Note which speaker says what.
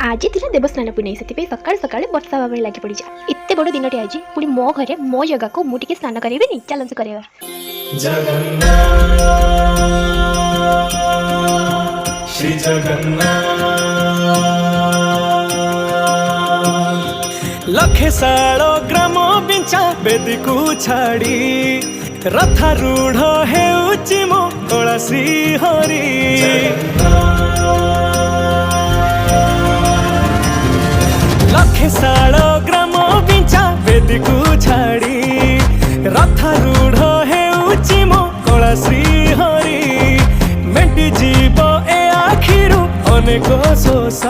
Speaker 1: आज थी देवस्नान पुण्य से सकाल सकाल वर्षा भाव लगी पड़ी जा एत बड़ दिन आज पुणी मो घरे मो जगह को मुझे स्नान करेंगे चलते करवा
Speaker 2: श्री जगन्नाथ लखे सालो ग्राम बिंचा बेदी को छाड़ी रथारूढ़ हेउची मो कला श्री हरि लखे सालो ग्राम बिंचा बेदी को छाड़ी रथारूढ़ हेउची मो कला श्री हरि मेंटी जीव ए आखिरु अनेक शोष